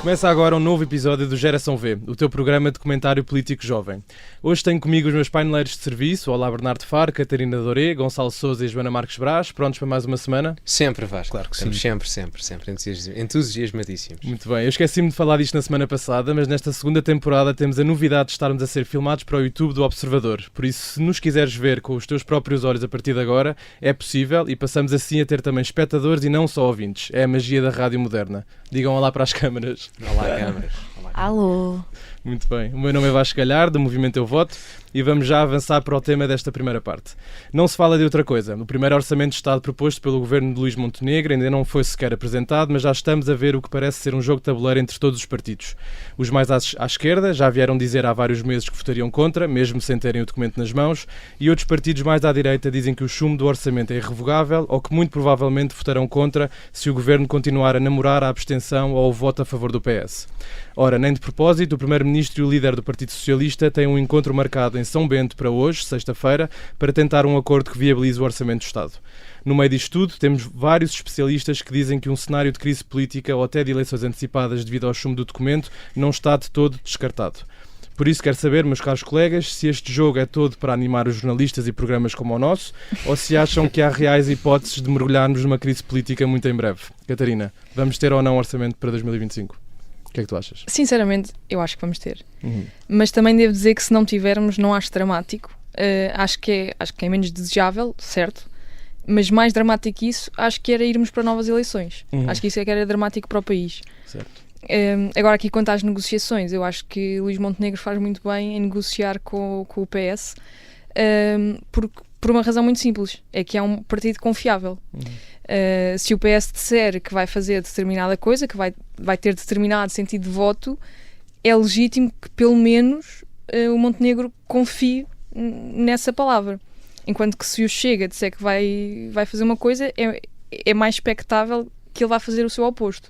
Começa agora um novo episódio do Geração V, o teu programa de comentário político jovem. Hoje tenho comigo os meus paineleiros de serviço, olá Bernardo Faro, Catarina Doré, Gonçalo Sousa e Joana Marques Brás, prontos para mais uma semana? Sempre, Vasco. Claro que sim. Estamos sempre entusiasmadíssimos. Muito bem, eu esqueci-me de falar disto na semana passada, mas nesta segunda temporada temos a novidade de estarmos a ser filmados para o YouTube do Observador. Por isso, se nos quiseres ver com os teus próprios olhos a partir de agora, é possível e passamos assim a ter também espectadores e não só ouvintes. É a magia da rádio moderna. Digam olá para as câmaras. Olá, câmaras. Olá. Alô. Muito bem, o meu nome é Vasco Galhardo, do Movimento Eu Voto, e vamos já avançar para o tema desta primeira parte. Não se fala de outra coisa. O primeiro Orçamento de Estado proposto pelo governo de Luís Montenegro ainda não foi sequer apresentado, mas já estamos a ver o que parece ser um jogo de tabuleiro entre todos os partidos. Os mais à esquerda já vieram dizer há vários meses que votariam contra, mesmo sem terem o documento nas mãos, e outros partidos mais à direita dizem que o chumbo do orçamento é irrevogável ou que muito provavelmente votarão contra se o governo continuar a namorar a abstenção ou o voto a favor do PS. Ora, nem de propósito, o Primeiro-Ministro e o líder do Partido Socialista têm um encontro marcado em São Bento para hoje, sexta-feira, para tentar um acordo que viabilize o Orçamento do Estado. No meio disto tudo, temos vários especialistas que dizem que um cenário de crise política ou até de eleições antecipadas devido ao chumbo do documento não está de todo descartado. Por isso quero saber, meus caros colegas, se este jogo é todo para animar os jornalistas e programas como o nosso, ou se acham que há reais hipóteses de mergulharmos numa crise política muito em breve. Catarina, vamos ter ou não orçamento para 2025? O que é que tu achas? Sinceramente, eu acho que vamos ter. Mas também devo dizer que se não tivermos, não acho dramático. Acho que é menos desejável, certo? Mas mais dramático que isso, acho que era irmos para novas eleições. Acho que isso é que era dramático para o país. Certo. Agora aqui quanto às negociações, eu acho que Luís Montenegro faz muito bem em negociar com o PS por uma razão muito simples, é que é um partido confiável. Se o PS disser que vai fazer determinada coisa, que vai ter determinado sentido de voto, é legítimo que pelo menos o Montenegro confie nessa palavra. Enquanto que se o Chega disser que vai fazer uma coisa, é mais expectável que ele vá fazer o seu oposto.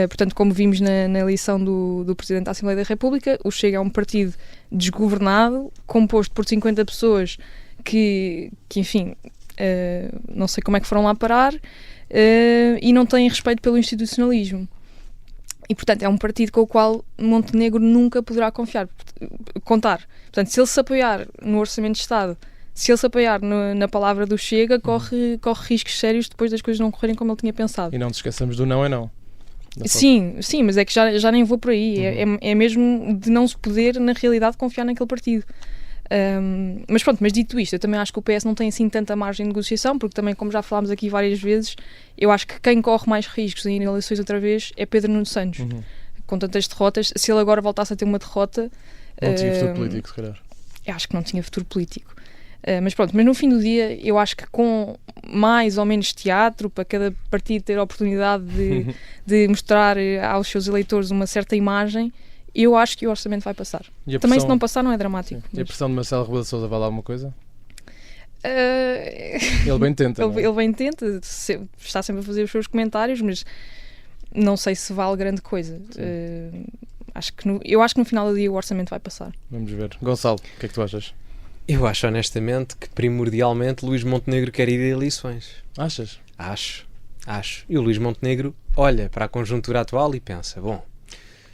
Portanto, como vimos na eleição do Presidente da Assembleia da República, o Chega é um partido desgovernado, composto por 50 pessoas que enfim, não sei como é que foram lá parar, e não têm respeito pelo institucionalismo. E, portanto, é um partido com o qual Montenegro nunca poderá contar. Portanto, se ele se apoiar no Orçamento de Estado, se ele se apoiar na palavra do Chega, corre riscos sérios depois das coisas não correrem como ele tinha pensado. E não nos esqueçamos do não é não. Sim, mas é que já nem vou por aí. É mesmo de não se poder, na realidade, confiar naquele partido. Mas pronto, mas dito isto, eu também acho que o PS não tem assim tanta margem de negociação, porque também, como já falámos aqui várias vezes, eu acho que quem corre mais riscos em eleições outra vez é Pedro Nuno Santos. Com tantas derrotas, se ele agora voltasse a ter uma derrota... Não tinha futuro político, se calhar. Eu acho que não tinha futuro político. Mas pronto, mas no fim do dia, eu acho que com mais ou menos teatro, para cada partido ter a oportunidade de mostrar aos seus eleitores uma certa imagem, eu acho que o orçamento vai passar. Também se não passar não é dramático. Mas... E a pressão de Marcelo Rebelo de Sousa vale alguma coisa? Ele bem tenta. Ele bem tenta, está sempre a fazer os seus comentários, mas não sei se vale grande coisa. Eu acho que no final do dia o orçamento vai passar. Vamos ver. Gonçalo, o que é que tu achas? Eu acho honestamente que primordialmente Luís Montenegro quer ir a eleições. Achas? Acho. E o Luís Montenegro olha para a conjuntura atual e pensa, bom,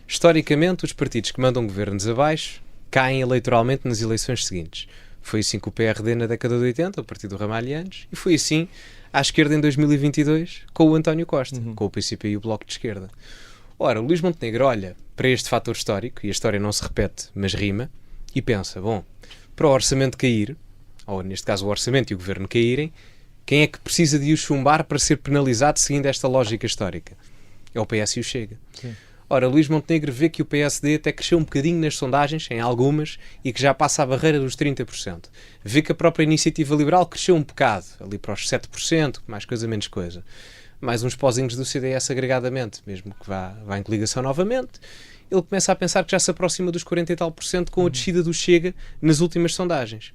historicamente os partidos que mandam governos abaixo caem eleitoralmente nas eleições seguintes. Foi assim com o PRD na década de 80, o Partido Ramalhianos, e foi assim à esquerda em 2022 com o António Costa, com o PCP e o Bloco de Esquerda. Ora, o Luís Montenegro olha para este fator histórico, e a história não se repete, mas rima, e pensa, bom, para o orçamento cair, ou neste caso o orçamento e o governo caírem, quem é que precisa de o chumbar para ser penalizado seguindo esta lógica histórica? É o PS e o Chega. Sim. Ora, Luís Montenegro vê que o PSD até cresceu um bocadinho nas sondagens, em algumas, e que já passa a barreira dos 30%. Vê que a própria Iniciativa Liberal cresceu um bocado, ali para os 7%, mais coisa, menos coisa. Mais uns pozinhos do CDS agregadamente, mesmo que vá em coligação novamente. Ele começa a pensar que já se aproxima dos 40 e tal por cento com a descida do Chega nas últimas sondagens.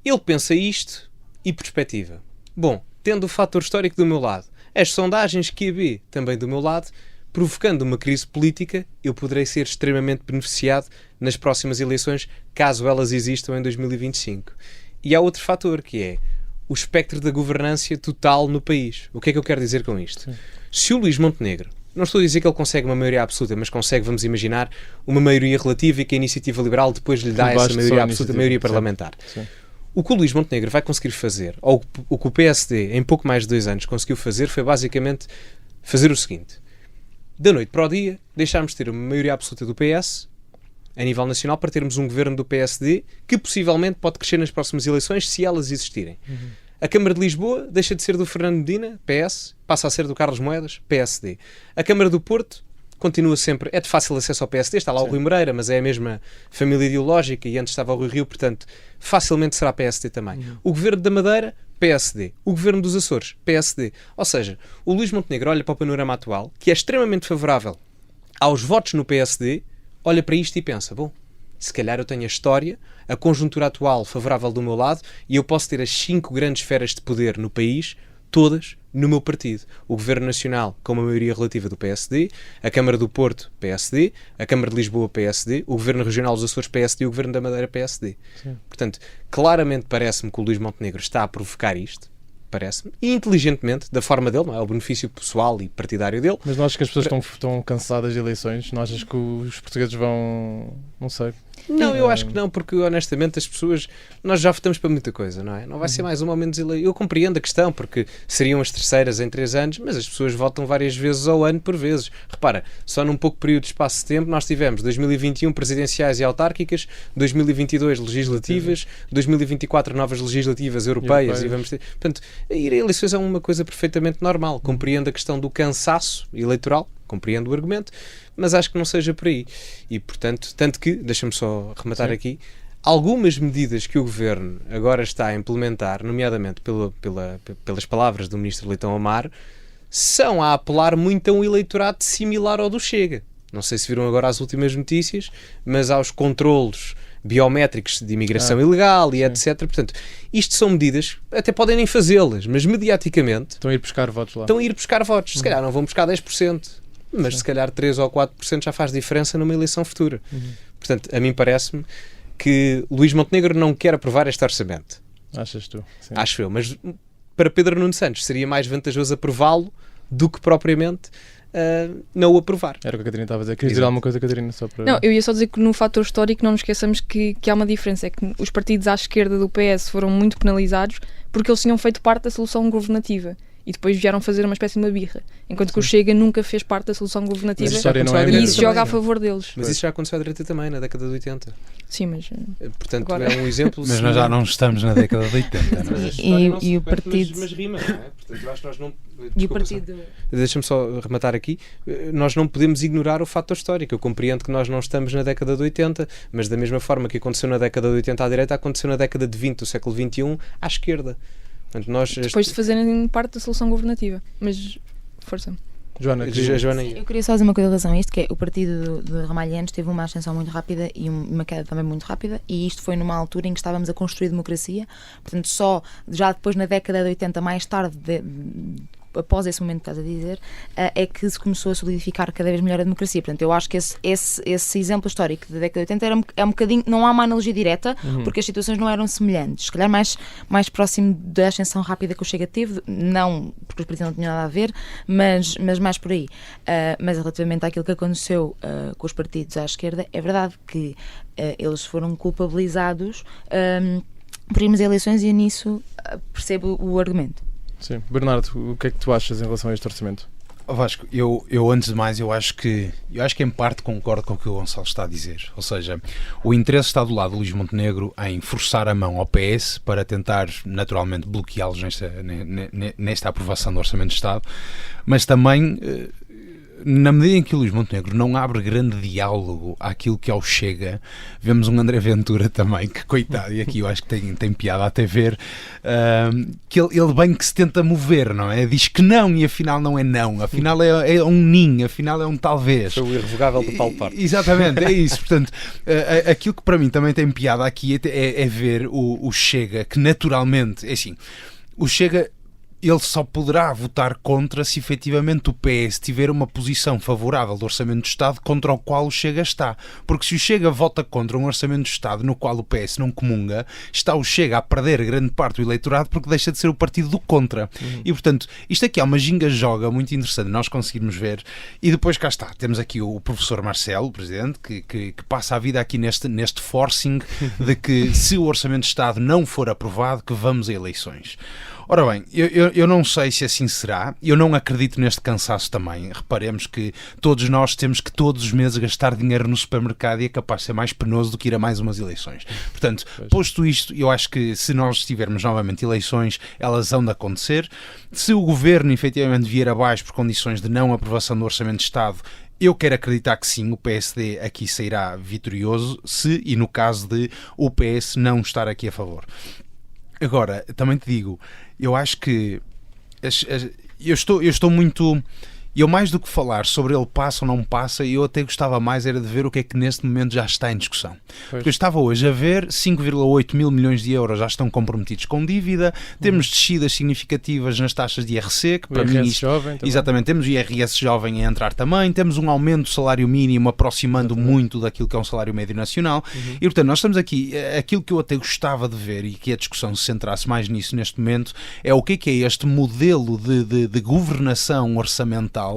Ele pensa isto e perspectiva. Bom, tendo o fator histórico do meu lado, as sondagens QB também do meu lado, provocando uma crise política, eu poderei ser extremamente beneficiado nas próximas eleições, caso elas existam em 2025. E há outro fator, que é o espectro da governância total no país. O que é que eu quero dizer com isto? Se o Luís Montenegro não estou a dizer que ele consegue uma maioria absoluta, mas consegue, vamos imaginar, uma maioria relativa e que a Iniciativa Liberal depois lhe dá essa maioria absoluta, maioria parlamentar. Sim. O que o Luís Montenegro vai conseguir fazer, ou o que o PSD em pouco mais de 2 anos conseguiu fazer, foi basicamente fazer o seguinte: da noite para o dia, deixámos de ter uma maioria absoluta do PS a nível nacional para termos um governo do PSD que possivelmente pode crescer nas próximas eleições se elas existirem. A Câmara de Lisboa deixa de ser do Fernando Medina, PS, passa a ser do Carlos Moedas, PSD. A Câmara do Porto continua sempre, é de fácil acesso ao PSD, está lá o Rui Moreira, mas é a mesma família ideológica e antes estava o Rui Rio, portanto, facilmente será PSD também. O Governo da Madeira, PSD. O Governo dos Açores, PSD. Ou seja, o Luís Montenegro olha para o panorama atual, que é extremamente favorável aos votos no PSD, olha para isto e pensa, bom, se calhar eu tenho a história, a conjuntura atual favorável do meu lado e eu posso ter as 5 grandes esferas de poder no país, todas no meu partido. O Governo Nacional com uma maioria relativa do PSD, a Câmara do Porto, PSD, a Câmara de Lisboa, PSD, o Governo Regional dos Açores, PSD e o Governo da Madeira, PSD. Sim. Portanto, claramente parece-me que o Luís Montenegro está a provocar isto, parece-me, e inteligentemente, da forma dele, não é? O benefício pessoal e partidário dele. Mas não achas que as pessoas estão cansadas de eleições? Não achas que os portugueses vão... não sei... Não, eu acho que não, porque honestamente as pessoas, nós já votamos para muita coisa, não é? Não vai ser mais uma ou menos eleição. Eu compreendo a questão, porque seriam as terceiras em 3 anos, mas as pessoas votam várias vezes ao ano por vezes. Repara, só num pouco período de espaço de tempo nós tivemos 2021 presidenciais e autárquicas, 2022 legislativas, 2024 novas legislativas europeias. E vamos ter... Portanto, ir a eleições é uma coisa perfeitamente normal. Compreendo a questão do cansaço eleitoral, compreendo o argumento, mas acho que não seja por aí. E, portanto, tanto que, deixa-me só rematar aqui, algumas medidas que o Governo agora está a implementar, nomeadamente pelas palavras do Ministro Leitão Amaro, são a apelar muito a um eleitorado similar ao do Chega. Não sei se viram agora as últimas notícias, mas aos controlos biométricos de imigração ilegal e etc. Portanto, isto são medidas, até podem nem fazê-las, mas mediaticamente estão a ir buscar votos lá. Estão a ir buscar votos. Se calhar não vão buscar 10%, mas se calhar 3 ou 4% já faz diferença numa eleição futura. Portanto, a mim parece-me que Luís Montenegro não quer aprovar este orçamento. Achas tu? Sim. Acho eu, mas para Pedro Nuno Santos seria mais vantajoso aprová-lo do que propriamente não o aprovar. Era o que a Catarina estava a dizer. Querias dizer alguma coisa, Catarina? Só para... Não, eu ia só dizer que no fator histórico não nos esqueçamos que há uma diferença, é que os partidos à esquerda do PS foram muito penalizados porque eles tinham feito parte da solução governativa e depois vieram fazer uma espécie de uma birra, enquanto que o Chega nunca fez parte da solução governativa e isso joga a favor deles. Mas isso já aconteceu à direita também, na década de 80. Sim, mas... Portanto, agora... é um exemplo... Mas nós já não estamos na década de 80, não é? E o partido... Mas rima, não é? Portanto, eu acho que nós não... E o partido... Deixa-me só rematar aqui. Nós não podemos ignorar o fator histórico. Eu compreendo que nós não estamos na década de 80, mas da mesma forma que aconteceu na década de 80 à direita, aconteceu na década de 20 do século XXI à esquerda. Portanto, nós... Depois de fazerem parte da solução governativa. Mas, força. Joana, eu queria só dizer uma coisa em relação a isto, que é o partido de Ramalhianos teve uma ascensão muito rápida e uma queda também muito rápida, e isto foi numa altura em que estávamos a construir democracia, portanto só já depois na década de 80, mais tarde após esse momento que estás a dizer, é que se começou a solidificar cada vez melhor a democracia. Portanto, eu acho que esse exemplo histórico da década de 80 é um bocadinho, não há uma analogia direta, porque as situações não eram semelhantes. Se calhar mais próximo da ascensão rápida que o Chega teve, não porque os partidos não tinham nada a ver, mas mais por aí. Mas relativamente àquilo que aconteceu com os partidos à esquerda, é verdade que eles foram culpabilizados por irmos a eleições e nisso percebo o argumento. Sim. Bernardo, o que é que tu achas em relação a este orçamento? Vasco, eu antes de mais, eu acho que em parte concordo com o que o Gonçalo está a dizer. Ou seja, o interesse está do lado do Luís Montenegro em forçar a mão ao PS para tentar naturalmente bloqueá-los nesta aprovação do Orçamento de Estado, mas também... na medida em que o Luís Montenegro não abre grande diálogo àquilo que ao Chega, vemos um André Ventura também, que coitado, e aqui eu acho que tem piada até ver, que ele bem que se tenta mover, não é? Diz que não e afinal não é não, afinal é um nin, afinal é um talvez. Foi o irrevogável do Paulo Parto. Exatamente, é isso. Portanto, aquilo que para mim também tem piada aqui é ver o Chega, que naturalmente, é assim, o Chega ele só poderá votar contra se efetivamente o PS tiver uma posição favorável do Orçamento do Estado contra o qual o Chega está. Porque se o Chega vota contra um Orçamento do Estado no qual o PS não comunga, está o Chega a perder grande parte do eleitorado porque deixa de ser o partido do contra. E, portanto, isto aqui é uma ginga-joga muito interessante nós conseguirmos ver. E depois cá está, temos aqui o professor Marcelo, o presidente, que passa a vida aqui neste forcing de que se o Orçamento do Estado não for aprovado, que vamos a eleições. Ora bem, eu não sei se assim será, eu não acredito neste cansaço também. Reparemos que todos nós temos que todos os meses gastar dinheiro no supermercado e é capaz de ser mais penoso do que ir a mais umas eleições. Portanto, posto isto, eu acho que se nós tivermos novamente eleições, elas hão de acontecer. Se o governo efetivamente vier abaixo por condições de não aprovação do Orçamento de Estado, eu quero acreditar que sim, o PSD aqui sairá vitorioso, se e no caso de o PS não estar aqui a favor. Agora, também te digo, eu acho que eu estou muito... Eu, mais do que falar sobre ele passa ou não passa, eu até gostava mais era de ver o que é que neste momento já está em discussão. Porque eu estava hoje a ver 5,8 mil milhões de euros já estão comprometidos com dívida, temos descidas significativas nas taxas de IRC, que para mim isto, exatamente, temos o IRS jovem a entrar também, temos um aumento do salário mínimo aproximando muito daquilo que é um salário médio nacional, e portanto nós estamos aqui, aquilo que eu até gostava de ver e que a discussão se centrasse mais nisso neste momento, é o que é este modelo de governação orçamental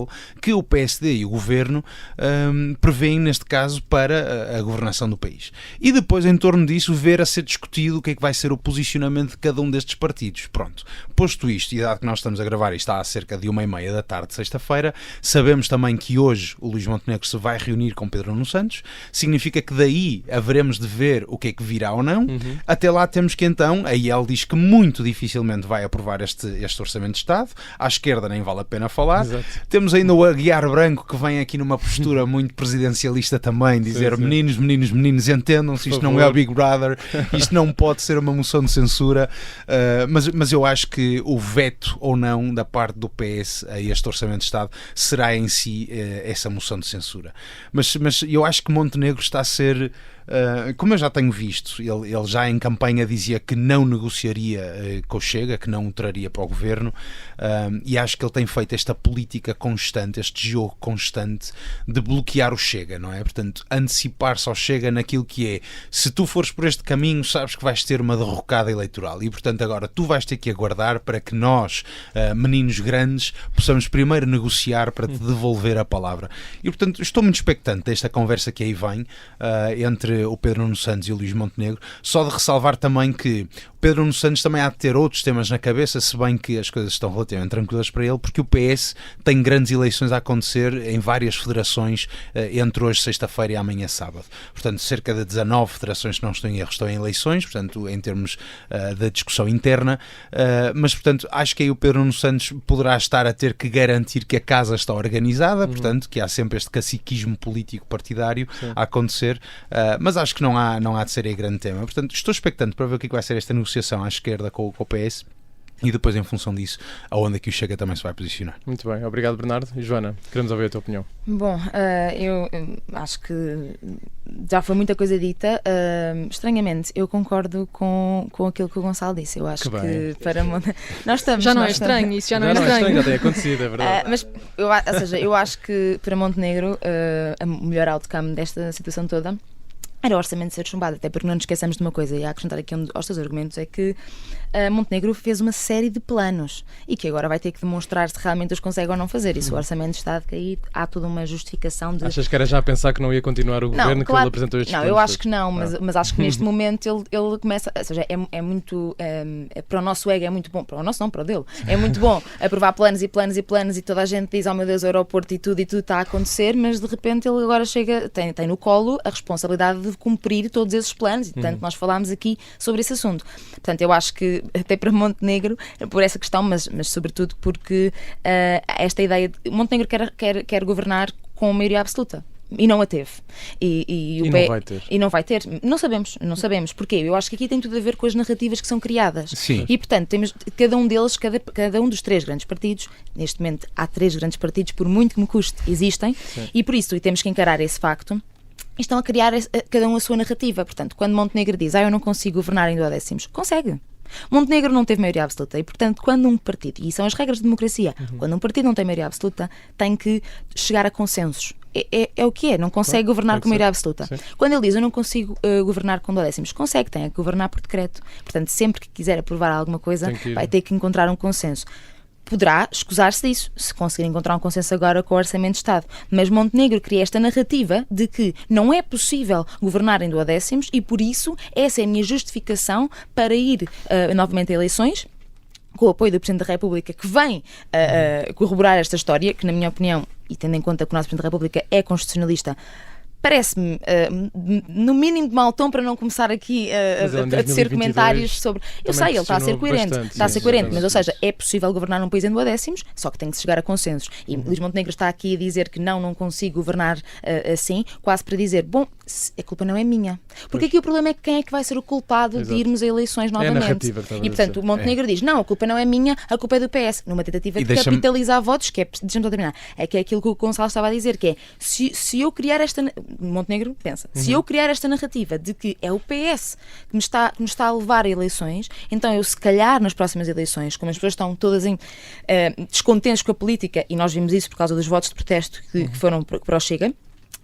que o PSD e o Governo prevêem, neste caso, para a governação do país. E depois, em torno disso, ver a ser discutido o que é que vai ser o posicionamento de cada um destes partidos. Pronto. Posto isto, e dado que nós estamos a gravar e está a cerca de 1h30 da tarde de sexta-feira, sabemos também que hoje o Luís Montenegro se vai reunir com Pedro Nuno Santos, significa que daí haveremos de ver o que é que virá ou não. Até lá temos que então, a IEL diz que muito dificilmente vai aprovar este Orçamento de Estado, à esquerda nem vale a pena falar. Exato. Temos ainda o Aguiar Branco, que vem aqui numa postura muito presidencialista também, dizer sim. Meninos, entendam-se, isto não é o Big Brother, isto não pode ser uma moção de censura, mas eu acho que o veto ou não da parte do PS a este Orçamento de Estado será em si essa moção de censura. Mas eu acho que Montenegro está a ser... como eu já tenho visto, ele já em campanha dizia que não negociaria com o Chega, que não o traria para o governo, e acho que ele tem feito esta política constante, este jogo constante de bloquear o Chega, não é? Portanto, antecipar-se ao Chega naquilo que é, se tu fores por este caminho, sabes que vais ter uma derrocada eleitoral e, portanto, agora tu vais ter que aguardar para que nós, meninos grandes, possamos primeiro negociar para te devolver a palavra. E, portanto, estou muito expectante desta conversa que aí vem entre o Pedro Nuno Santos e o Luís Montenegro, só de ressalvar também que o Pedro Nuno Santos também há de ter outros temas na cabeça, se bem que as coisas estão relativamente tranquilas para ele, porque o PS tem grandes eleições a acontecer em várias federações entre hoje, sexta-feira, e amanhã, sábado. Portanto, cerca de 19 federações, se não estou em erro, estão em eleições, portanto, em termos da discussão interna, mas, portanto, acho que aí o Pedro Nuno Santos poderá estar a ter que garantir que a casa está organizada, portanto, que há sempre este caciquismo político partidário a acontecer, mas acho que não há de ser aí grande tema. Portanto, estou expectante para ver o que vai ser esta negociação à esquerda com o PS e depois, em função disso, aonde é que o Chega também se vai posicionar. Muito bem, obrigado, Bernardo. E Joana, queremos ouvir a tua opinião. Bom, eu acho que já foi muita coisa dita. Estranhamente, eu concordo com aquilo que o Gonçalo disse. Eu acho que para nós estamos... Já não é estranho, isso já não é estranho. Já tem acontecido, é verdade. Mas, eu acho que para Montenegro, a melhor outcome desta situação toda era o orçamento ser chumbado, até porque não nos esqueçamos de uma coisa, e a acrescentar aqui aos teus argumentos, é que Montenegro fez uma série de planos e que agora vai ter que demonstrar se realmente os consegue ou não fazer. E se o orçamento está a cair, há toda uma justificação de... Achas que era já a pensar que não ia continuar o governo, que ele apresentou estes planos? Não, eu acho que não, mas acho que neste momento ele começa, ou seja, é muito, para o nosso ego é muito bom, para o nosso não, para o dele, é muito bom aprovar planos e toda a gente diz, oh meu Deus, o aeroporto e tudo está a acontecer, mas de repente ele agora chega, tem no colo a responsabilidade de cumprir todos esses planos, e portanto nós falámos aqui sobre esse assunto. Portanto, eu acho que até para Montenegro, por essa questão, mas sobretudo porque esta ideia de Montenegro quer governar com maioria absoluta. E não a teve. E não vai ter. E não vai ter. Não sabemos. Porquê? Eu acho que aqui tem tudo a ver com as narrativas que são criadas. Sim. E, portanto, temos cada um deles, cada um dos 3 grandes partidos, neste momento há 3 grandes partidos, por muito que me custe, existem, sim. E por isso temos que encarar esse facto. E estão a criar cada um a sua narrativa. Portanto, quando Montenegro diz, eu não consigo governar em duodécimos, consegue. Montenegro não teve maioria absoluta e, portanto, quando um partido, e são as regras de democracia, quando um partido não tem maioria absoluta, tem que chegar a consensos. É o que é, não consegue governar com maioria absoluta. Sim. Quando ele diz eu não consigo governar com 2/10, consegue, tem que governar por decreto. Portanto, sempre que quiser aprovar alguma coisa, vai ter que encontrar um consenso. Poderá escusar-se disso, se conseguir encontrar um consenso agora com o Orçamento de Estado. Mas Montenegro cria esta narrativa de que não é possível governar em 2/10 e, por isso, essa é a minha justificação para ir novamente a eleições, com o apoio do Presidente da República, que vem corroborar esta história, que, na minha opinião, e tendo em conta que o nosso Presidente da República é constitucionalista, parece-me, no mínimo de mau tom, para não começar aqui a tecer comentários sobre... Eu sei, ele está a ser coerente, mas, ou seja, é possível governar num país em 2/10, só que tem que se chegar a consensos. E Luís Montenegro está aqui a dizer que não consigo governar assim, quase para dizer, bom, a culpa não é minha. Porque aqui o problema é que quem é que vai ser o culpado de irmos a eleições novamente. É a narrativa, e, portanto, o Montenegro diz, não, a culpa não é minha, a culpa é do PS, numa tentativa de capitalizar votos, que é, deixa-me só terminar, é que é aquilo que o Gonçalo estava a dizer, que é, se eu criar esta... Montenegro pensa, se eu criar esta narrativa de que é o PS que me está a levar a eleições, então eu, se calhar, nas próximas eleições, como as pessoas estão todas descontentes com a política, e nós vimos isso por causa dos votos de protesto que foram para o Chega,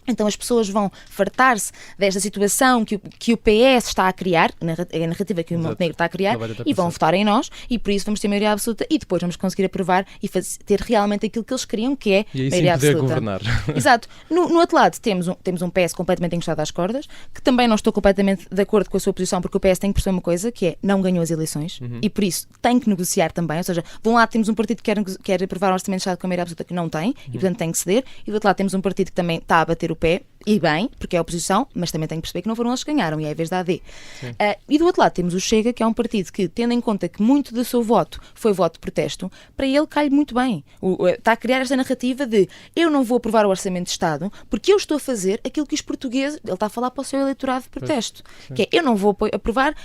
então as pessoas vão fartar-se desta situação que o PS está a criar, a narrativa que o Montenegro está a criar, e vão votar em nós, e por isso vamos ter maioria absoluta, e depois vamos conseguir aprovar e ter realmente aquilo que eles queriam, que é e aí maioria sim poder absoluta. Governar. Exato. No outro lado temos um PS completamente encostado às cordas, que também não estou completamente de acordo com a sua posição, porque o PS tem que perceber uma coisa, que é, não ganhou as eleições, e por isso tem que negociar também, ou seja, de um lado temos um partido que quer aprovar um orçamento de Estado com a maioria absoluta, que não tem, e portanto tem que ceder, e do outro lado temos um partido que também está a bater o pé, e bem, porque é a oposição, mas também tem que perceber que não foram eles que ganharam, e é a vez da AD. E do outro lado temos o Chega, que é um partido que, tendo em conta que muito do seu voto foi voto de protesto, para ele cai muito bem. Está a criar esta narrativa de eu não vou aprovar o Orçamento de Estado porque eu estou a fazer aquilo que os portugueses... Ele está a falar para o seu eleitorado de protesto, que é eu não vou aprovar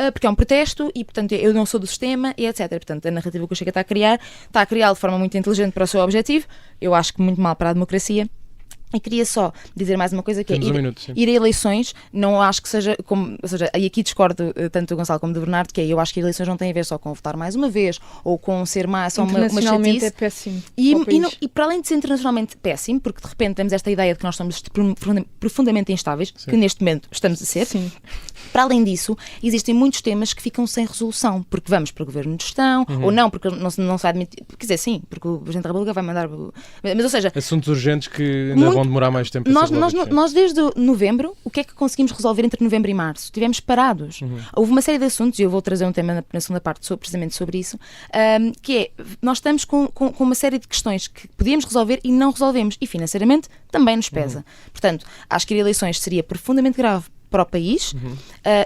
porque é um protesto e, portanto, eu não sou do sistema e etc. Portanto, a narrativa que o Chega está a criar de forma muito inteligente para o seu objetivo. Eu acho que muito mal para a democracia. E queria só dizer mais uma coisa, que ir a eleições, não acho que seja, ou seja, e aqui discordo tanto do Gonçalo como do Bernardo, que eu acho que eleições não têm a ver só com votar mais uma vez, ou com ser só uma chatice. É péssimo. E para além de ser internacionalmente péssimo, porque de repente temos esta ideia de que nós somos profundamente instáveis, que neste momento estamos a ser, para além disso, existem muitos temas que ficam sem resolução, porque vamos para o governo de gestão, ou não, porque não se vai admitir, quer dizer, sim, porque o Presidente da República vai mandar... Mas, ou seja... Assuntos urgentes que ainda vão demorar mais tempo a ser resolvidos. Nós desde novembro, o que é que conseguimos resolver entre novembro e março? Estivemos parados. Houve uma série de assuntos, e eu vou trazer um tema na segunda parte precisamente sobre isso, que é, nós estamos com uma série de questões que podíamos resolver e não resolvemos, e financeiramente também nos pesa. Portanto, acho que ir a eleições seria profundamente grave para o país,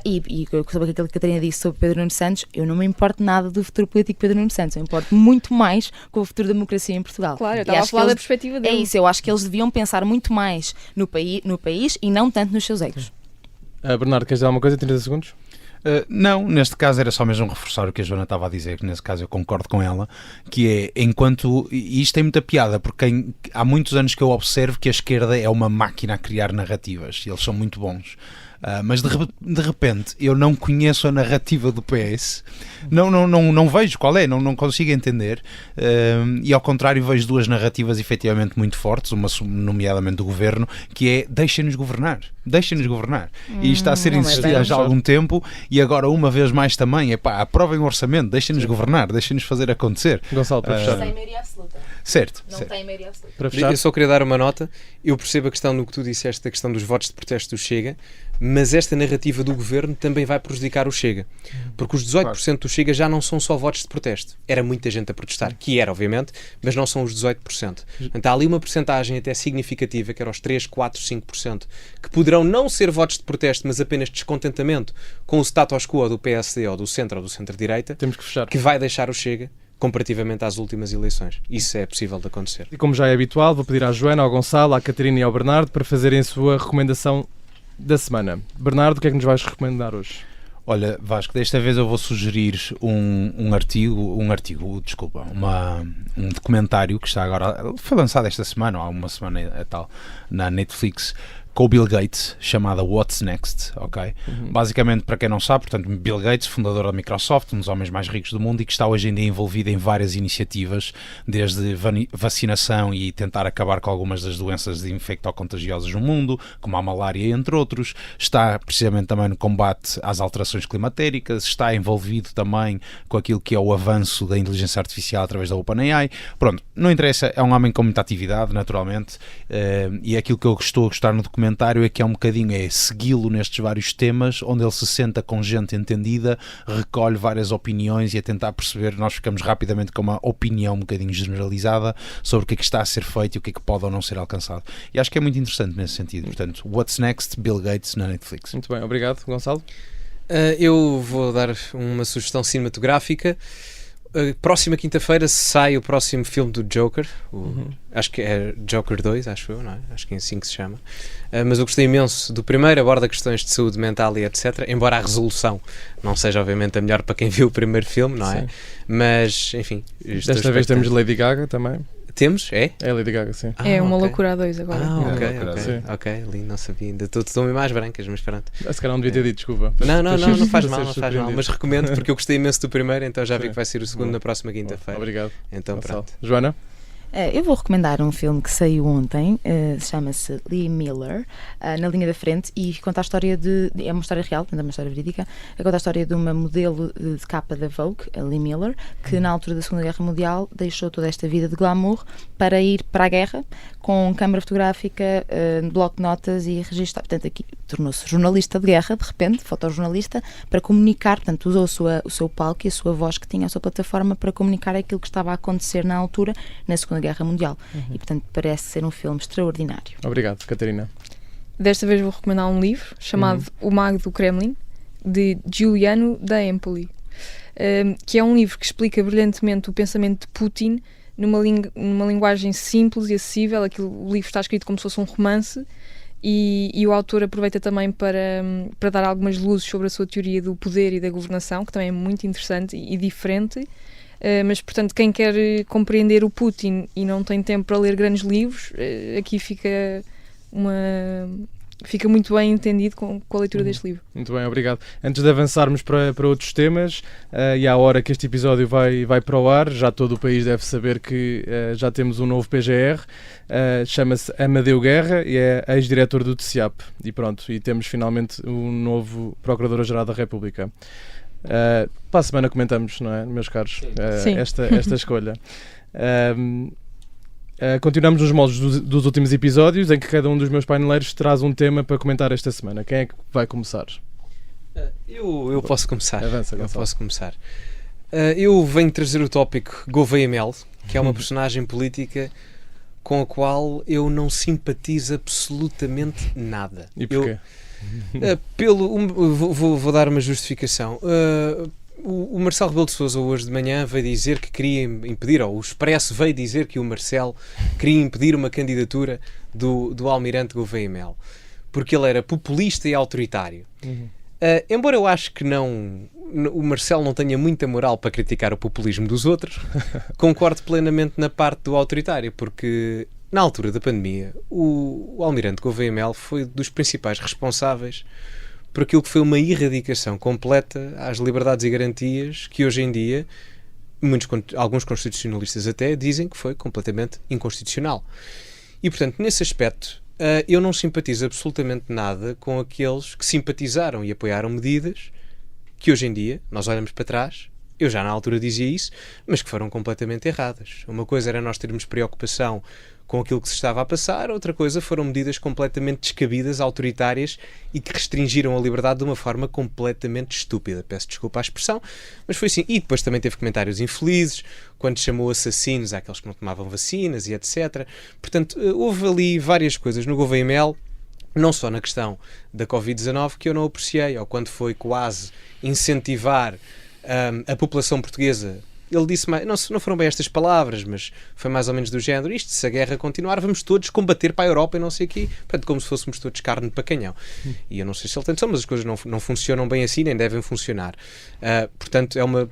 e sobre aquilo que a Catarina disse sobre Pedro Nuno Santos, eu não me importo nada do futuro político de Pedro Nuno Santos, eu importo muito mais com o futuro da democracia em Portugal. Claro, eu estava a falar da perspectiva dele. É isso, eu acho que eles deviam pensar muito mais no país e não tanto nos seus egos. Bernardo, queres dizer alguma coisa em 30 segundos? Não, neste caso era só mesmo reforçar o que a Joana estava a dizer, que nesse caso eu concordo com ela, que é, e isto tem muita piada, porque há muitos anos que eu observo que a esquerda é uma máquina a criar narrativas, e eles são muito bons. Mas de repente eu não conheço a narrativa do PS, não vejo qual é, não consigo entender, e ao contrário vejo duas narrativas efetivamente muito fortes, uma nomeadamente do governo, que é deixem-nos governar. E isto está a ser insistido já há algum tempo, e agora uma vez mais também, aprovem o orçamento, deixem-nos governar, deixem-nos fazer acontecer. Gonçalo, para fechar. Sem maioria absoluta. Certo. Não tem maioria absoluta. Para fechar. Eu só queria dar uma nota. Eu percebo a questão do que tu disseste, da questão dos votos de protesto do Chega, mas esta narrativa do governo também vai prejudicar o Chega. Porque os 18% do Chega já não são só votos de protesto. Era muita gente a protestar, que era, obviamente, mas não são os 18%. Portanto, há ali uma percentagem até significativa, que era os 3, 4, 5%, que poderão não ser votos de protesto, mas apenas descontentamento com o status quo do PSD ou do centro-direita, Temos que fechar. que vai deixar o Chega comparativamente às últimas eleições. Isso é possível de acontecer. E como já é habitual, vou pedir à Joana, ao Gonçalo, à Catarina e ao Bernardo para fazerem a sua recomendação da semana. Bernardo, o que é que nos vais recomendar hoje? Olha, Vasco, desta vez eu vou sugerir um documentário que está agora, foi lançado esta semana, ou há uma semana e tal, na Netflix, com o Bill Gates, chamada What's Next, ok? Basicamente, para quem não sabe, portanto, Bill Gates, fundador da Microsoft, um dos homens mais ricos do mundo e que está hoje em dia envolvido em várias iniciativas, desde vacinação e tentar acabar com algumas das doenças infecto-contagiosas no mundo, como a malária, entre outros. Está precisamente também no combate às alterações climatéricas, está envolvido também com aquilo que é o avanço da inteligência artificial através da OpenAI. Pronto, não interessa, é um homem com muita atividade, naturalmente, e aquilo que eu estou a gostar no documentário é que é um bocadinho segui-lo nestes vários temas, onde ele se senta com gente entendida, recolhe várias opiniões e a tentar perceber, nós ficamos rapidamente com uma opinião um bocadinho generalizada sobre o que é que está a ser feito e o que é que pode ou não ser alcançado. E acho que é muito interessante nesse sentido. Portanto, What's Next, Bill Gates na Netflix. Muito bem, obrigado, Gonçalo. Eu vou dar uma sugestão cinematográfica. Próxima quinta-feira sai o próximo filme do Joker, acho que é Joker 2, acho eu, não é? Acho que é assim que se chama. Mas eu gostei imenso do primeiro, aborda questões de saúde mental e etc. Embora a resolução não seja obviamente a melhor para quem viu o primeiro filme, não é? Sim. Mas, enfim. Desta vez temos Lady Gaga também. Temos? É? É Lady Gaga, sim. É uma ok. loucura a 2 agora. Ok, ali não sabia, ainda estou mais brancas, mas pronto. Se calhar não devia ter dito, desculpa. Não faz Para mal, ser não faz mal, surpreendido. mas recomendo porque eu gostei imenso do primeiro, então já vi Sim. que vai ser o segundo Bom. na próxima quinta-feira. Obrigado. Então Gonçalo. pronto. Joana? Eu vou recomendar um filme que saiu ontem, chama-se Lee Miller, Na Linha da Frente, e conta a história é uma história real, é uma história verídica, conta a história de uma modelo de capa da Vogue, a Lee Miller, que na altura da Segunda Guerra Mundial deixou toda esta vida de glamour para ir para a guerra com câmara fotográfica, bloco de notas e registrar. Portanto, aqui tornou-se jornalista de guerra, de repente, fotojornalista, para comunicar, portanto, usou o seu palco e a sua voz que tinha, a sua plataforma, para comunicar aquilo que estava a acontecer na altura, na Segunda Guerra Mundial. E, portanto, parece ser um filme extraordinário. Obrigado, Catarina. Desta vez vou recomendar um livro chamado O Mago do Kremlin, de Giuliano da Empoli, que é um livro que explica brilhantemente o pensamento de Putin numa linguagem simples e acessível. O livro está escrito como se fosse um romance e o autor aproveita também para dar algumas luzes sobre a sua teoria do poder e da governação, que também é muito interessante e diferente. Mas, portanto, quem quer compreender o Putin e não tem tempo para ler grandes livros, aqui fica muito bem entendido com a leitura deste livro. Muito bem, obrigado. Antes de avançarmos para outros temas, e à hora que este episódio vai para o ar, já todo o país deve saber que já temos um novo PGR, chama-se Amadeu Guerra e é ex-diretor do TCIAP. E pronto, e temos finalmente um novo Procurador-Geral da República. Para a semana comentamos, não é, meus caros, esta escolha. Continuamos nos moldes dos últimos episódios, em que cada um dos meus paineleiros traz um tema para comentar esta semana. Quem é que vai começar? Eu posso começar. Avança, Eu Gonçalo. posso começar. Eu venho trazer o tópico Gouveia Mel, que é uma personagem política com a qual eu não simpatizo absolutamente nada. E porquê? Vou dar uma justificação. O Marcelo Rebelo de Sousa hoje de manhã veio dizer que queria impedir, ou o Expresso veio dizer que o Marcelo queria impedir uma candidatura do Almirante Gouveia Mel, porque ele era populista e autoritário. Embora eu acho que o Marcelo não tenha muita moral para criticar o populismo dos outros, concordo plenamente na parte do autoritário, porque na altura da pandemia o Almirante Gouveia Mel foi dos principais responsáveis por aquilo que foi uma erradicação completa às liberdades e garantias que hoje em dia alguns constitucionalistas até dizem que foi completamente inconstitucional. E portanto, nesse aspecto, eu não simpatizo absolutamente nada com aqueles que simpatizaram e apoiaram medidas que hoje em dia, nós olhamos para trás, eu já na altura dizia isso, mas que foram completamente erradas. Uma coisa era nós termos preocupação com aquilo que se estava a passar, outra coisa foram medidas completamente descabidas, autoritárias e que restringiram a liberdade de uma forma completamente estúpida. Peço desculpa à expressão, mas foi assim. E depois também teve comentários infelizes, quando chamou assassinos àqueles que não tomavam vacinas e etc. Portanto, houve ali várias coisas no Gouveia Mel, não só na questão da Covid-19, que eu não apreciei, ou quando foi quase incentivar a população portuguesa. Ele disse, não foram bem estas palavras, mas foi mais ou menos do género, se a guerra continuar, vamos todos combater para a Europa e não sei o quê, portanto, como se fôssemos todos carne para canhão. E eu não sei se ele tem noção, mas as coisas não funcionam bem assim, nem devem funcionar. Portanto, é uma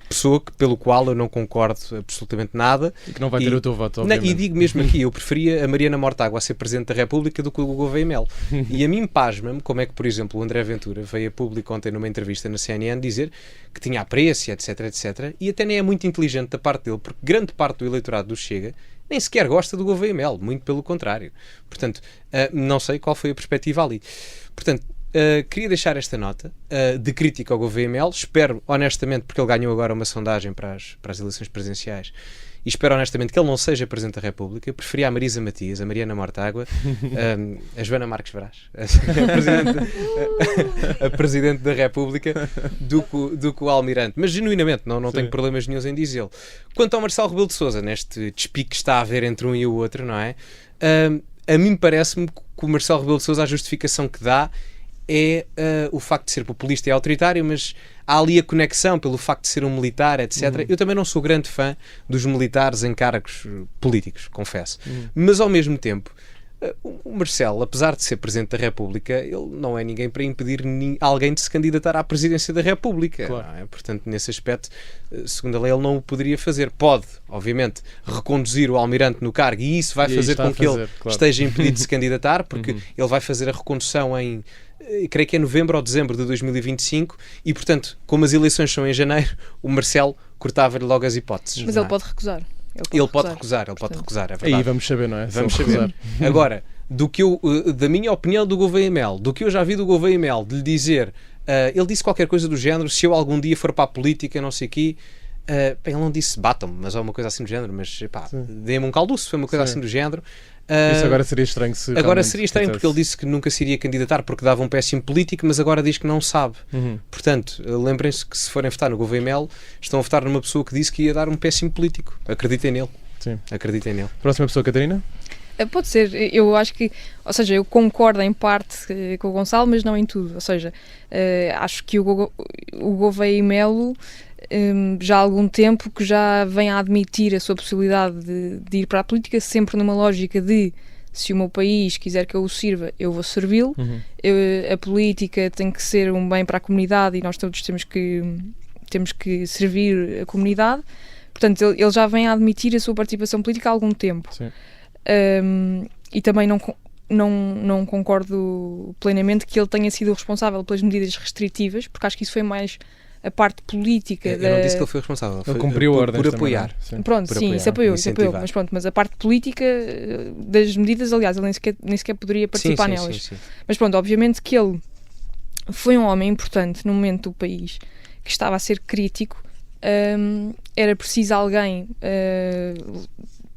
pessoa pelo qual eu não concordo absolutamente nada. E que não vai ter o teu voto, Não, obviamente. e digo mesmo aqui, eu preferia a Mariana Mortágua a ser Presidente da República do que o Gouveia Melo. E a mim pasma-me como é que, por exemplo, o André Ventura veio a público ontem numa entrevista na CNN dizer que tinha apreço, etc, etc, e até nem é muito inteligente da parte dele, porque grande parte do eleitorado do Chega nem sequer gosta do Gouveia Melo, muito pelo contrário. Portanto, não sei qual foi a perspectiva ali. Portanto, queria deixar esta nota de crítica ao Gouveia Melo. Espero, honestamente, porque ele ganhou agora uma sondagem para as eleições presidenciais, e espero honestamente que ele não seja Presidente da República. Eu preferia a Marisa Matias, a Mariana Mortágua, a Joana Marques Brás, a Presidente da República, do que o Almirante. Mas genuinamente, não tenho problemas nenhums em dizê-lo. Quanto ao Marcelo Rebelo de Sousa, neste despique que está a haver entre um e o outro, não é? A mim parece-me que o Marcelo Rebelo de Sousa, a justificação que dá é o facto de ser populista e autoritário, mas há ali a conexão pelo facto de ser um militar, etc. Eu também não sou grande fã dos militares em cargos políticos, confesso. Mas, ao mesmo tempo, o Marcelo, apesar de ser Presidente da República, ele não é ninguém para impedir alguém de se candidatar à Presidência da República. Claro. Não é? Portanto, nesse aspecto, segundo a lei, ele não o poderia fazer. Pode, obviamente, reconduzir o Almirante no cargo, e isso vai fazer com que ele esteja impedido de se candidatar, porque ele vai fazer a recondução em, creio que é novembro ou dezembro de 2025, e, portanto, como as eleições são em janeiro, o Marcelo cortava-lhe logo as hipóteses. Mas não ele é? pode recusar. Ele pode recusar, é verdade. Aí vamos saber, não é? Vamos saber. Agora, da minha opinião do Gouveia Melo, do que eu já vi do Gouveia Melo, de lhe dizer, ele disse qualquer coisa do género, se eu algum dia for para a política, não sei o quê, ele não disse batam-me, mas é uma coisa assim do género, mas pá, dê-me um calduço, foi uma coisa assim do género. Isso agora seria estranho se agora seria estranho porque ele disse que nunca se iria candidatar porque dava um péssimo político, mas agora diz que não sabe. Portanto, lembrem-se que se forem votar no Gouveia Melo, estão a votar numa pessoa que disse que ia dar um péssimo político. Acreditem nele. Sim. Acreditem nele. Próxima pessoa, Catarina? Pode ser, eu acho que, ou seja, eu concordo em parte com o Gonçalo, mas não em tudo. Ou seja, acho que o Gouveia Melo já há algum tempo que já vem a admitir a sua possibilidade de ir para a política, sempre numa lógica de se o meu país quiser que eu o sirva, eu vou servi-lo. A política tem que ser um bem para a comunidade e nós todos temos que servir a comunidade. Portanto, ele já vem a admitir a sua participação política há algum tempo. Sim. E também não concordo plenamente que ele tenha sido responsável pelas medidas restritivas, porque acho que isso foi mais a parte política. Eu não disse que ele foi responsável. Ele cumpriu ordens por apoiar. Pronto, por sim, apoiar, isso apoiou, incentivar. mas a parte política das medidas, aliás, ele nem sequer poderia participar nelas. Sim. Mas pronto, obviamente que ele foi um homem importante no momento do país, que estava a ser crítico. Era preciso alguém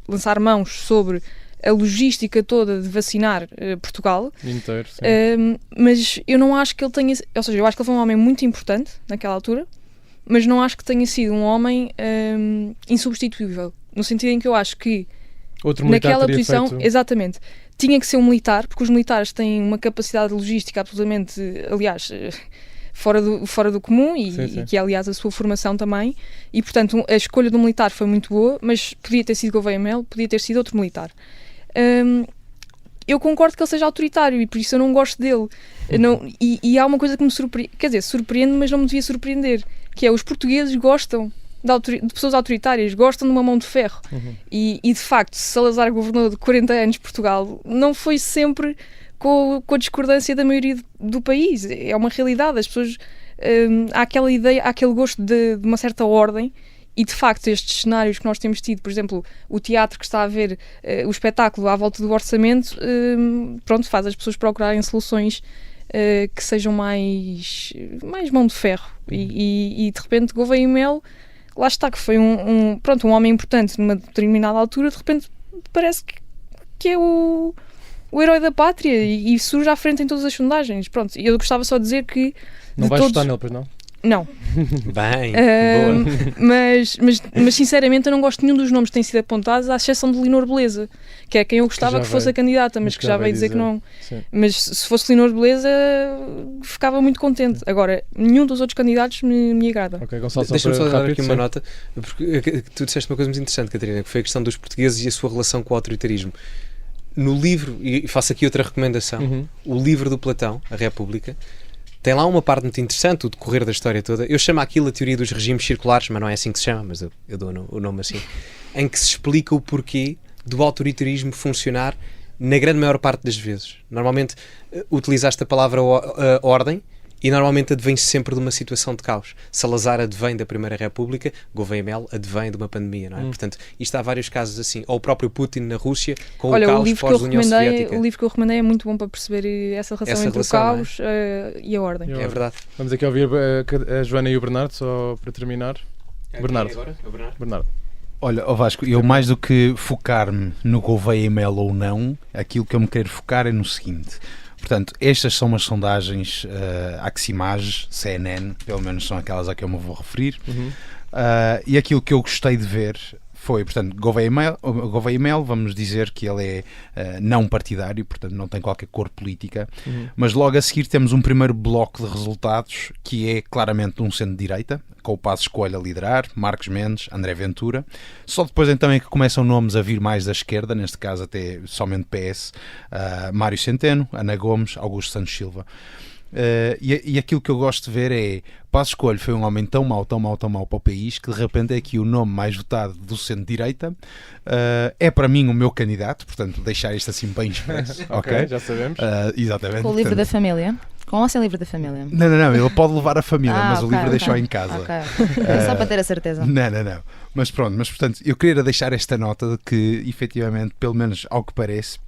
lançar mãos sobre a logística toda de vacinar Portugal. Inteiro, sim. Mas eu não acho que ele tenha... Ou seja, eu acho que ele foi um homem muito importante naquela altura, mas não acho que tenha sido um homem insubstituível. No sentido em que eu acho que outro militar naquela teria posição, feito... exatamente, tinha que ser um militar, porque os militares têm uma capacidade logística absolutamente, aliás, fora do comum e que é, aliás, a sua formação também. E, portanto, a escolha do militar foi muito boa, mas podia ter sido Gouveia Melo, podia ter sido outro militar. Eu concordo que ele seja autoritário e por isso eu não gosto dele. E há uma coisa que me surpreende, quer dizer, surpreende, mas não me devia surpreender, que é os portugueses gostam de pessoas autoritárias, gostam de uma mão de ferro. E de facto, Salazar governou de 40 anos Portugal, não foi sempre com a discordância da maioria do país. É uma realidade. As pessoas... há aquela ideia, há aquele gosto de uma certa ordem. E, de facto, estes cenários que nós temos tido, por exemplo, o teatro que está a ver o espetáculo à volta do orçamento, pronto, faz as pessoas procurarem soluções que sejam mais mão de ferro. E de repente, Gouveia Melo, lá está, que foi um homem importante numa determinada altura, de repente parece que é o herói da pátria e surge à frente em todas as sondagens. Pronto, e eu gostava só de dizer que... Não vais votar nele, pois não? Não. Bem, boa. Mas sinceramente eu não gosto de nenhum dos nomes que têm sido apontados, à exceção de Leonor Beleza, que é quem eu gostava que fosse a candidata, mas que já veio dizer que não. Sim. Mas se fosse Leonor Beleza, ficava muito contente. Agora, nenhum dos outros candidatos me agrada. Ok, Gonçalo, deixa-me só dar aqui uma sim. nota, porque tu disseste uma coisa muito interessante, Catarina, que foi a questão dos portugueses e a sua relação com o autoritarismo. No livro, e faço aqui outra recomendação, o livro do Platão, A República, tem lá uma parte muito interessante, o decorrer da história toda. Eu chamo aquilo a teoria dos regimes circulares, mas não é assim que se chama, mas eu dou o nome assim, em que se explica o porquê do autoritarismo funcionar na grande maior parte das vezes. Normalmente utilizaste a palavra ordem, e normalmente advém-se sempre de uma situação de caos. Salazar advém da Primeira República, Gouveia Mel advém de uma pandemia, não é? Portanto, isto há vários casos assim. Ou o próprio Putin na Rússia, com o caos pós-União Soviética. O livro que eu recomendei é muito bom para perceber essa relação entre o caos e a ordem. É verdade. Vamos aqui ouvir a Joana e o Bernardo, só para terminar. Bernardo. Bernardo. Olha, Vasco, eu mais do que focar-me no Gouveia Mel ou não, aquilo que eu me quero focar é no seguinte. Portanto, estas são umas sondagens Aximage, CNN, pelo menos são aquelas a que eu me vou referir, e aquilo que eu gostei de ver foi, portanto, Gouveia Mel, vamos dizer que ele é não partidário, portanto não tem qualquer cor política, mas logo a seguir temos um primeiro bloco de resultados que é claramente um centro-direita, com o Passos Coelho a liderar, Marcos Mendes, André Ventura. Só depois então é que começam nomes a vir mais da esquerda, neste caso até somente PS, Mário Centeno, Ana Gomes, Augusto Santos Silva. E aquilo que eu gosto de ver é Passos Coelho foi um homem tão mau para o país que de repente é aqui o nome mais votado do centro-direita, é para mim o meu candidato, portanto deixar isto assim bem expresso. Ok, já sabemos. Exatamente. Com o livro da família? Com ou sem livro da família? Não, ele pode levar a família, mas o livro deixou em casa. Só para ter a certeza. Não. Mas pronto, portanto, eu queria deixar esta nota de que, efetivamente, pelo menos ao que parece,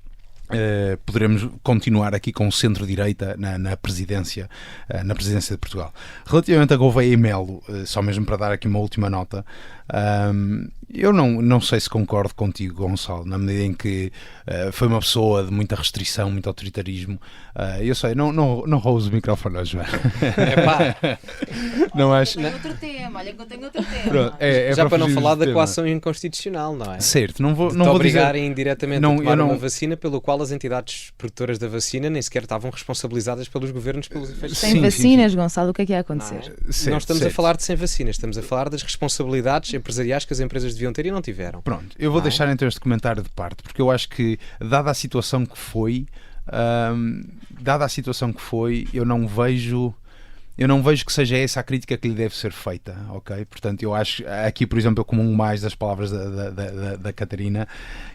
poderemos continuar aqui com o centro-direita na presidência de Portugal. Relativamente a Gouveia e Melo, só mesmo para dar aqui uma última nota, eu não sei se concordo contigo, Gonçalo, na medida em que foi uma pessoa de muita restrição, muito autoritarismo. Eu sei, não roubes o microfone hoje, velho. Não acho. Olha que eu tenho outro tema. Pronto, Já para não falar da tema. coação inconstitucional, não é? Certo, não vou obrigarem indiretamente a tomar não... uma vacina pelo qual as entidades produtoras da vacina nem sequer estavam responsabilizadas pelos governos pelos efeitos. Sem vacinas, Gonçalo, o que é que ia acontecer? Não estamos a falar de sem vacinas, estamos a falar das responsabilidades empresariais que as empresas deviam ter e não tiveram. Pronto, eu vou deixar então este comentário de parte, porque eu acho que, dada a situação que foi, eu não vejo que seja essa a crítica que lhe deve ser feita, ok? Portanto, eu acho, aqui por exemplo eu comungo mais das palavras da Catarina,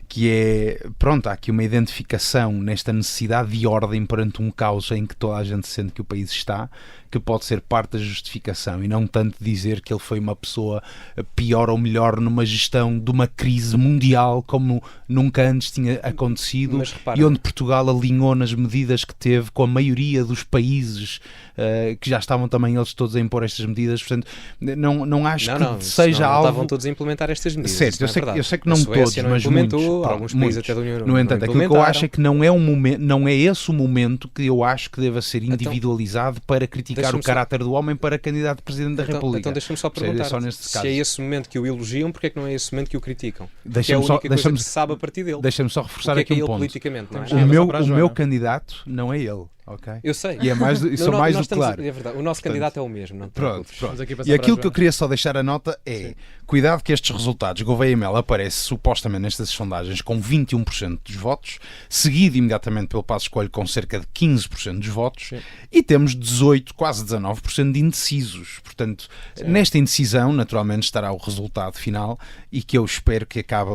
que é, pronto, há aqui uma identificação nesta necessidade de ordem perante um caos em que toda a gente sente que o país está, que pode ser parte da justificação e não tanto dizer que ele foi uma pessoa pior ou melhor numa gestão de uma crise mundial como nunca antes tinha acontecido, e onde Portugal alinhou nas medidas que teve com a maioria dos países que já estavam também eles todos a impor estas medidas. Portanto, não acho que seja algo... Não estavam todos a implementar estas medidas. Certo, eu sei que não todos, mas muitos. Alguns países até da União Europeia. No entanto, aquilo que eu acho é que não é esse o momento que eu acho que deva ser individualizado para criticar o caráter do homem para candidato a Presidente da República. Então deixa-me só perguntar, se é esse momento que o elogiam, porque é que não é esse momento que o criticam? Porque é a única coisa que se sabe a partir dele. Deixa-me só reforçar aqui um ponto. Politicamente, não é? O meu candidato não é ele. Okay. Eu sei. E sou mais do que claro. É verdade. O nosso candidato é o mesmo. Não pronto. E aquilo que eu queria só deixar a nota é, cuidado que estes resultados, Gouveia Mel aparece supostamente nestas sondagens com 21% dos votos, seguido imediatamente pelo Passos Coelho com cerca de 15% dos votos, e temos 18, quase 19% de indecisos. Portanto, nesta indecisão, naturalmente, estará o resultado final e que eu espero que acabe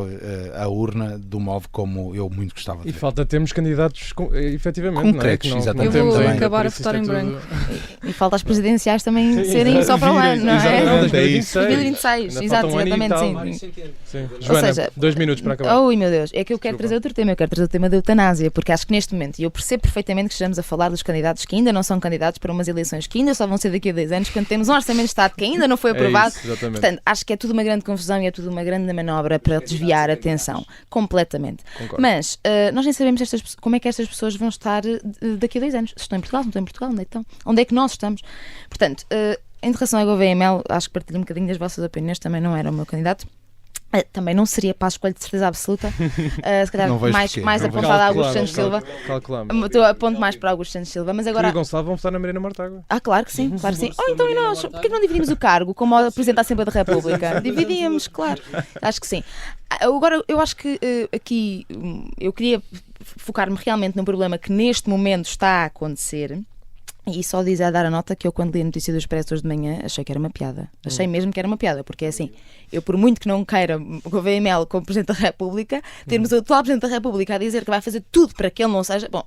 a urna do modo como eu muito gostava de ver. E falta termos candidatos efetivamente concretos, não é? exatamente. Eu vou também. acabar a votar em branco. E falta as presidenciais também serem só para o ano, não é? Exatamente, 2026, exatamente, sim. Ou Joana, seja, 2 minutos para acabar. Ui, meu Deus, é que eu quero trazer outro tema. Eu quero trazer o tema da eutanásia, porque acho que neste momento, e eu percebo perfeitamente que estejamos a falar dos candidatos que ainda não são candidatos para umas eleições que ainda só vão ser daqui a 2 anos, quando temos um orçamento de Estado que ainda não foi aprovado. Portanto, acho que é tudo uma grande confusão e é tudo uma grande manobra para desviar a atenção, completamente. Concordo. Mas nós nem sabemos como é que estas pessoas vão estar daqui a 2 anos. Se estão em Portugal, não estão em Portugal, onde é que estão? Onde é que nós estamos? Portanto, em relação à Gouveia Mel, acho que partilho um bocadinho das vossas opiniões, também não era o meu candidato. Também não seria Passos Coelho de certeza absoluta. Se calhar mais apontado a Augusto Santos Silva. Estou a ponto mais para Augusto Santos Silva. Mas agora... Tu e Gonçalo vão votar na Mariana Mortágua. Claro que sim, claro que sim. Ou então e nós? Porquê que não dividimos o cargo como Presidente da Assembleia da República? Dividíamos, claro. Acho que sim. Agora, eu acho que aqui eu queria focar-me realmente num problema que neste momento está a acontecer. E só dizer a dar a nota que eu, quando li a notícia do Expresso hoje de manhã, achei que era uma piada. Achei mesmo que era uma piada, porque é assim, eu por muito que não queira o Gouveia Melo como Presidente da República, termos o atual Presidente da República a dizer que vai fazer tudo para que ele não seja... Bom,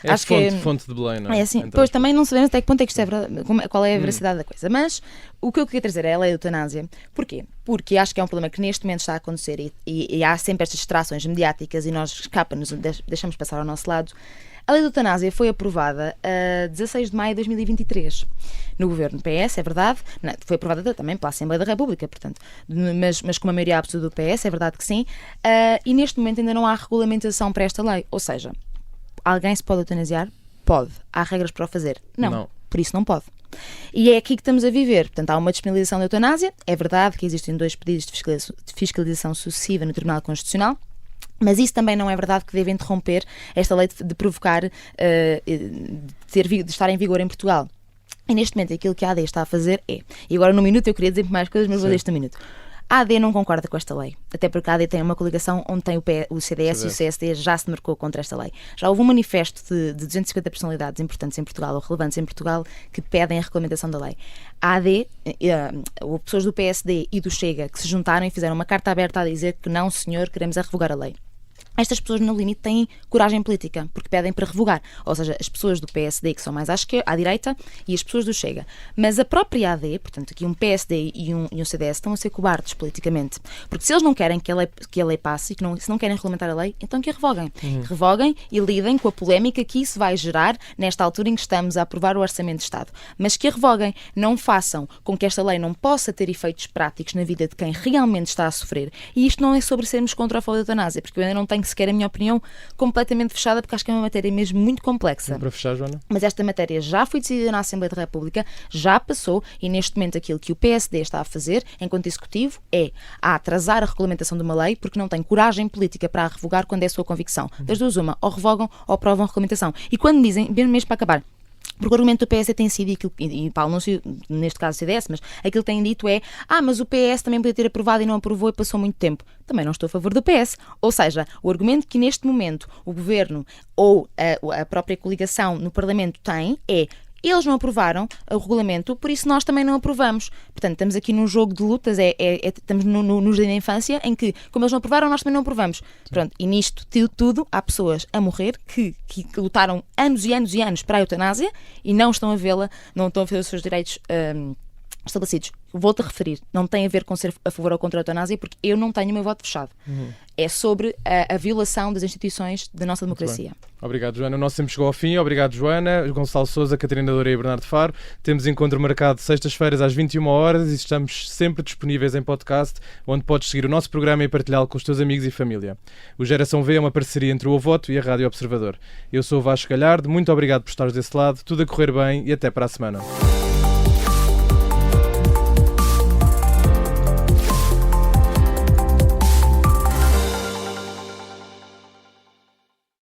acho que fonte de Belém, não é? é assim, pois também não sabemos até que ponto é que isto é verdade, qual é a veracidade da coisa. Mas o que eu queria trazer é a lei da eutanásia. Porquê? Porque acho que é um problema que neste momento está a acontecer e há sempre estas distrações mediáticas e nós escapa-nos, deixamos passar ao nosso lado. A lei da eutanásia foi aprovada a 16 de maio de 2023 no governo PS, é verdade. Não, foi aprovada também pela Assembleia da República, portanto, mas com uma maioria absoluta do PS, é verdade que sim. E neste momento ainda não há regulamentação para esta lei. Ou seja, alguém se pode eutanasiar? Pode. Há regras para o fazer? Não. Por isso não pode. E é aqui que estamos a viver. Portanto, há uma despenalização da eutanásia. É verdade que existem 2 pedidos de fiscalização sucessiva no Tribunal Constitucional. Mas isso também não é verdade que deve interromper esta lei de provocar, de estar em vigor em Portugal. E neste momento aquilo que a AD está a fazer é, e agora num minuto eu queria dizer mais coisas, mas vou dizer isto num minuto. A AD não concorda com esta lei, até porque a AD tem uma coligação onde tem o CDS e o CSD já se marcou contra esta lei. Já houve um manifesto de 250 personalidades importantes em Portugal, ou relevantes em Portugal, que pedem a regulamentação da lei. A AD, pessoas do PSD e do Chega que se juntaram e fizeram uma carta aberta a dizer que não, senhor, queremos revogar a lei. Estas pessoas, no limite, têm coragem política, porque pedem para revogar. Ou seja, as pessoas do PSD, que são mais à direita, e as pessoas do Chega. Mas a própria AD, portanto, aqui um PSD e um CDS, estão a ser cobardes politicamente. Porque se eles não querem que a lei passe, e se não querem regulamentar a lei, então que a revoguem. Revoguem e lidem com a polémica que isso vai gerar nesta altura em que estamos a aprovar o Orçamento de Estado. Mas que a revoguem, não façam com que esta lei não possa ter efeitos práticos na vida de quem realmente está a sofrer. E isto não é sobre sermos contra a fobia da eutanásia, porque eu ainda não tenho sequer a minha opinião completamente fechada, porque acho que é uma matéria mesmo muito complexa. Para fechar, Joana? Mas esta matéria já foi decidida na Assembleia da República, já passou, e neste momento aquilo que o PSD está a fazer, enquanto executivo, é a atrasar a regulamentação de uma lei porque não tem coragem política para a revogar quando é a sua convicção. Das duas uma, ou revogam ou aprovam a regulamentação. E quando dizem, mesmo para acabar, porque o argumento do PS tem sido, e Paulo não sei, neste caso o CDS, mas aquilo que tem dito é mas o PS também podia ter aprovado e não aprovou e passou muito tempo. Também não estou a favor do PS. Ou seja, o argumento que neste momento o Governo ou a própria coligação no Parlamento tem é: eles não aprovaram o regulamento, por isso nós também não aprovamos. Portanto, estamos aqui num jogo de lutas, estamos no jardim da infância, em que, como eles não aprovaram, nós também não aprovamos. Pronto, e nisto tudo há pessoas a morrer que lutaram anos e anos e anos para a eutanásia e não estão a vê-la, não estão a ver os seus direitos estabelecidos. Volto a referir, não tem a ver com ser a favor ou contra a eutanásia, porque eu não tenho o meu voto fechado. É sobre a violação das instituições da nossa democracia. Obrigado, Joana. O nosso tempo chegou ao fim. Obrigado, Joana, Gonçalo Sousa, Catarina Doura e Bernardo Faro. Temos encontro marcado sextas-feiras às 21h e estamos sempre disponíveis em podcast, onde podes seguir o nosso programa e partilhá-lo com os teus amigos e família. O Geração V é uma parceria entre o O Voto e a Rádio Observador. Eu sou o Vasco Galhardo. Muito obrigado por estares desse lado. Tudo a correr bem e até para a semana.